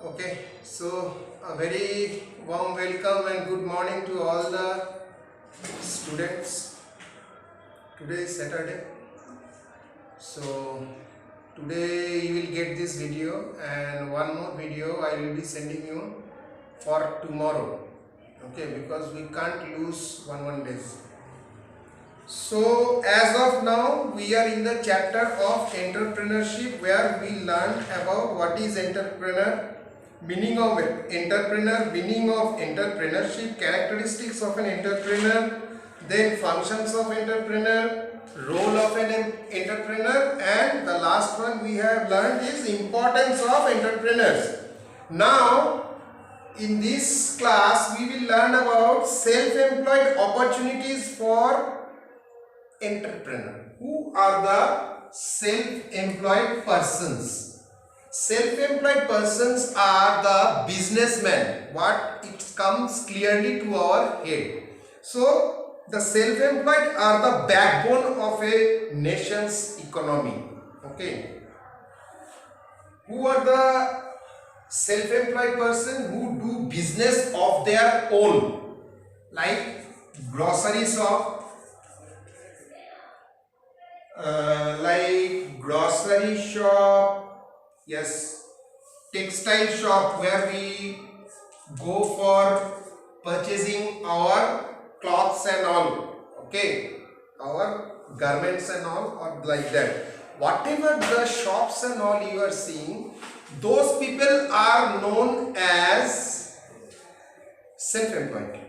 Okay, so a very warm welcome and good morning to all the students. Today is Saturday, so today you will get this video and one more video I will be sending you for tomorrow. Okay, because we can't lose one days. So as of now we are in the chapter of entrepreneurship, where we learned about what is entrepreneur, meaning of entrepreneur, meaning of entrepreneurship, characteristics of an entrepreneur, then functions of entrepreneur, role of an entrepreneur, and the last one we have learned is importance of entrepreneurs. Now in this class we will learn about self-employed opportunities for entrepreneur. Who are the self-employed persons? Self-employed persons are the businessmen. What it comes clearly to our head. So the self-employed are the backbone of a nation's economy. Okay. Who are the self-employed person? Who do business of their own, like grocery shop, yes, textile shop, where we go for purchasing our clothes and all, okay, our garments and all, or like that. Whatever the shops and all you are seeing, those people are known as self-employed.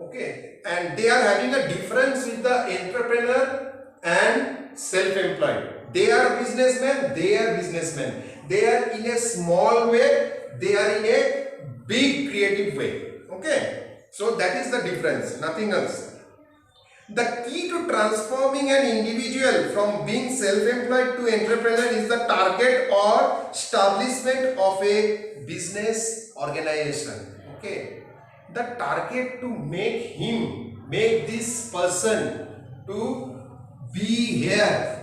Okay, and they are having a difference with the entrepreneur and self-employed. They are businessmen, they are businessmen. They are in a small way, they are in a big creative way. Okay, so that is the difference, nothing else. The key to transforming an individual from being self-employed to entrepreneur is the target or establishment of a business organization. Okay, the target to make this person to be here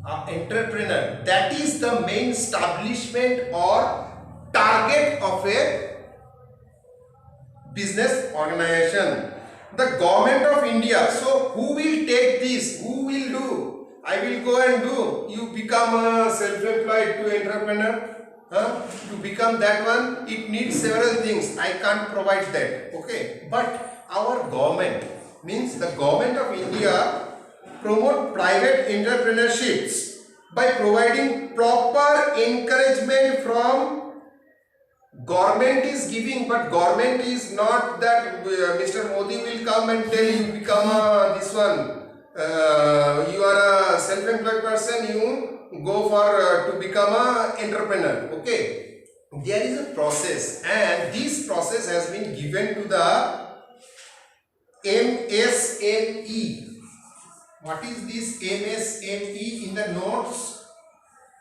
entrepreneur, that is the main establishment or target of a business organization. The government of India, so who will take this? Who will do? I will go and do. You become a self-employed to entrepreneur. To become that one, it needs several things. I can't provide that. Okay, but our government, means the government of India, promote private entrepreneurships by providing proper encouragement from government is giving, but government is not that Mr. Modi will come and tell you become this one. You are a self-employed person, you go for to become a entrepreneur. Okay, there is a process, and this process has been given to the MSME. What is this MSME? In the notes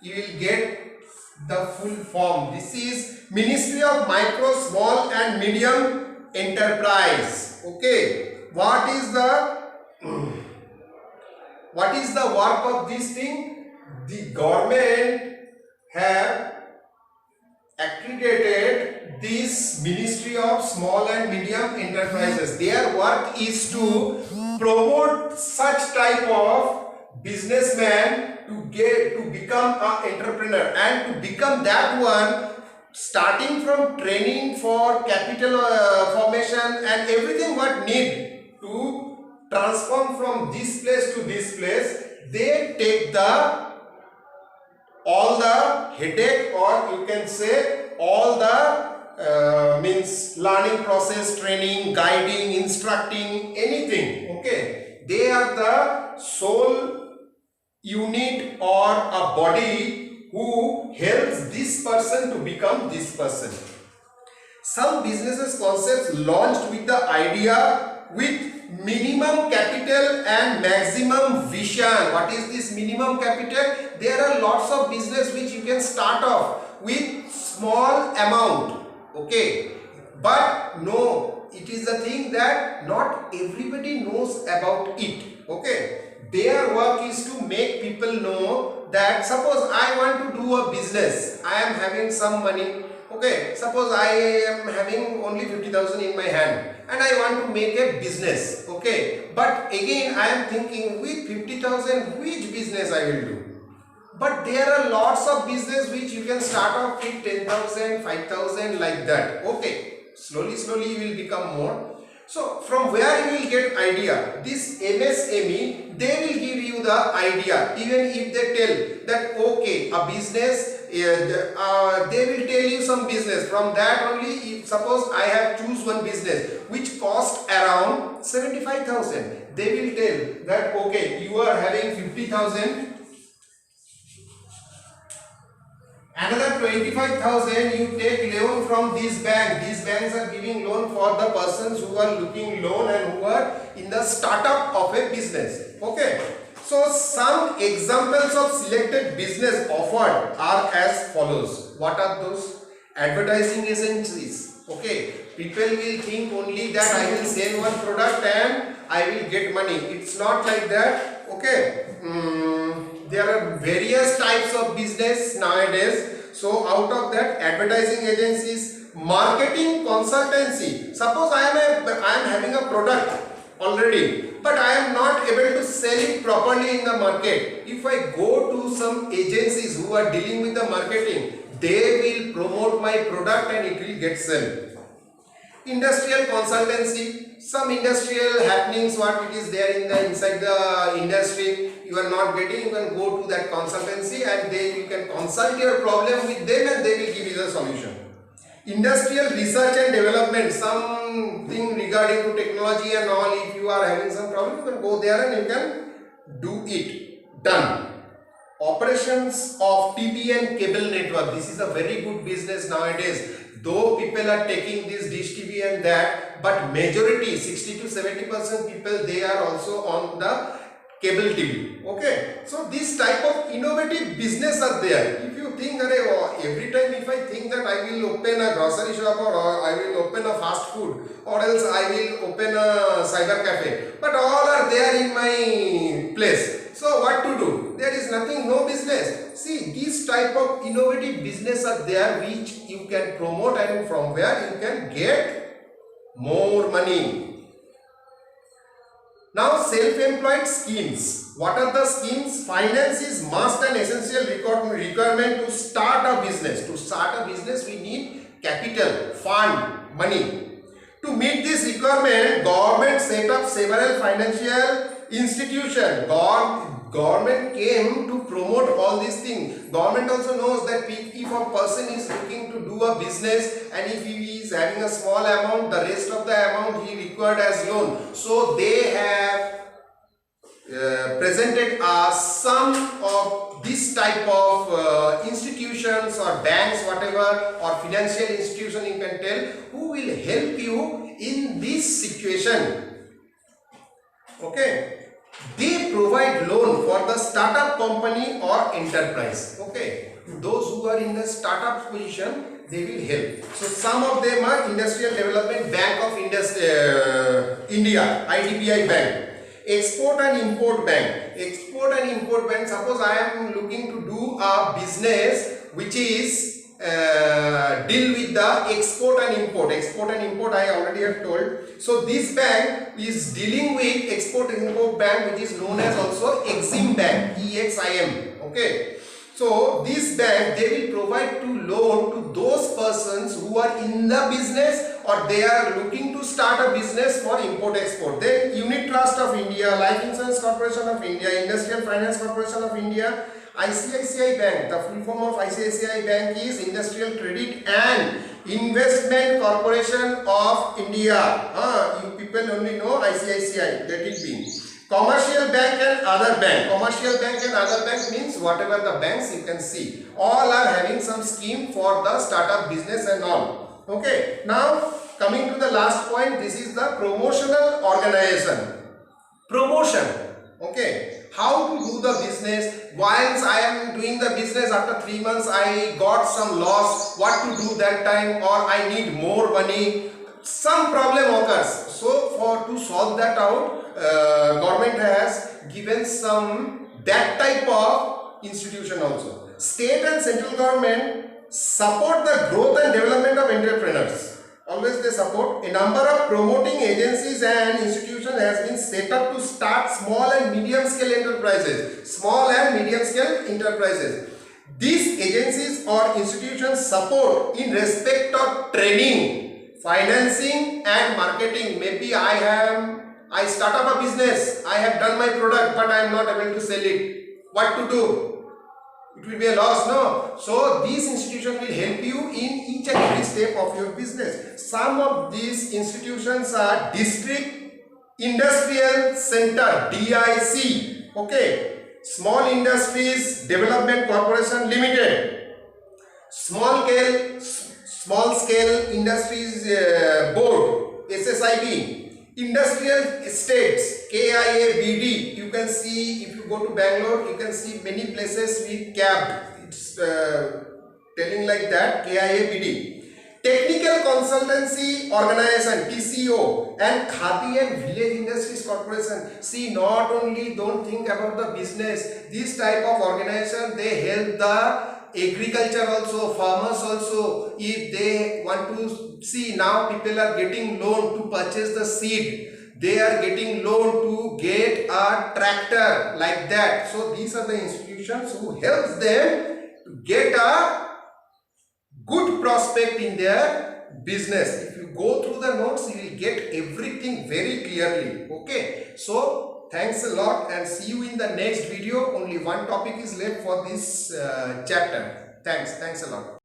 you will get the full form. This is Ministry of Micro, Small and Medium Enterprise. Okay, what is the work of this thing? The government have accredited this Ministry of Small and Medium Enterprises. Their work is to promote such type of businessman to become an entrepreneur, and to become that one, starting from training for capital formation and everything what need to transform from this place to this place. They take all the headache, or you can say all the means learning process, training, guiding, instructing, anything. Okay, they are the sole unit or a body who helps this person to become this person. Some businesses concepts launched with the idea with minimum capital and maximum vision. What is this minimum capital? There are lots of business which you can start off with small amount. Okay, but no, it is the thing that not everybody knows about it. Okay, their work is to make people know that suppose I want to do a business, I am having some money. Okay, suppose I am having only 50,000 in my hand and I want to make a business. Okay, but again I am thinking with 50,000 which business I will do. But there are lots of business which you can start off with 10,000, 5,000 like that. Okay, slowly you will become more. So from where you will get idea? This MSME, they will give you the idea. Even if they tell that okay, a business, they will tell you some business. From that only, if suppose I have choose one business which cost around 75,000, they will tell that okay, you are having 50,000. Another 25,000 you take loan from this bank. These banks are giving loan for the persons who are looking loan and who are in the startup of a business. Okay. So some examples of selected business offered are as follows. What are those? Advertising agencies. Okay. People will think only that I will sell one product and I will get money. It's not like that. Okay. There are various types of business nowadays. So out of that, advertising agencies, marketing consultancy. Suppose I am having a product already, but I am not able to sell it properly in the market. If I go to some agencies who are dealing with the marketing, they will promote my product and it will get sold. Industrial consultancy, some industrial happenings what it is there in the inside the industry you are not getting, you can go to that consultancy and you can consult your problem with them and they will give you the solution. Industrial research and development, something regarding to technology and all, if you are having some problem you can go there and you can do it. Done. Operations of TV and cable network, this is a very good business nowadays. Though people are taking this dish TV and that, but majority 60 to 70% people they are also on the cable TV. Okay, so this type of innovative business are there. If you think every time if I think that I will open a grocery shop or I will open a fast food or else I will open a cyber cafe, but all are there in my place. So what to do? There is nothing, no business. See, these type of innovative business are there which you can promote and from where you can get more money. Now self-employed schemes. What are the schemes? Finance is must and essential requirement to start a business. To start a business we need capital, fund, money. To meet this requirement, government set up several financial institutions. Government came to promote all these things. Government also knows that if a person is looking to do a business and if he is having a small amount, the rest of the amount he required as loan. So they have presented some of this type of institutions or banks, whatever, or financial institution you can tell, who will help you in this situation. Okay. They provide loan for the startup company or enterprise. Okay, those who are in the startup position, they will help. So some of them are Industrial Development Bank of India, IDBI Bank, Export and Import Bank. Export and Import Bank. Suppose I am looking to do a business which is deal with the export and import. Export and import I already have told. So this bank is dealing with export and import bank, which is known as also Exim Bank, EXIM. Okay. So this bank, they will provide to loan to those persons who are in the business or they are looking to start a business for import export. Then Unit Trust of India, Life Insurance Corporation of India, Industrial Finance Corporation of India, ICICI Bank. The full form of ICICI Bank is Industrial Credit and Investment Corporation of India. You people only know ICICI, let it be. Commercial bank and other bank. Commercial bank and other bank means whatever the banks you can see. All are having some scheme for the startup business and all. Okay. Now coming to the last point, this is the promotional organization. Promotion. Okay. How to do the business? Once I am doing the business, after 3 months I got some loss. What to do that time? Or I need more money. Some problem occurs. So to solve that out, government has given some that type of institution also. State and central government support the growth and development of entrepreneurs. Always they support. A number of promoting agencies and institutions has been set up to start small and medium scale enterprises. Small and medium scale enterprises. These agencies or institutions support in respect of training, financing and marketing. Maybe I start up a business, I have done my product but I am not able to sell it. What to do? It will be a loss, no? So these institutions will help you in each and every step of your business. Some of these institutions are District Industrial Center, DIC, okay? Small Industries Development Corporation Limited, Small Scale Industries Board, SSIB, Industrial Estates, KIABD. You can see, if you go to Bangalore, you can see many places with CAB. It's telling like that, KIABD. Technical Consultancy Organization, TCO, and Khadi and Village Industries Corporation. See, not only don't think about the business, this type of organization, they help the agriculture also, farmers also. If they want to see, now people are getting loan to purchase the seed, they are getting loan to get a tractor, like that. So these are the institutions who helps them to get a good prospect in their business. If you go through the notes, you will get everything very clearly. Okay, so thanks a lot and see you in the next video. Only one topic is left for this chapter. Thanks a lot.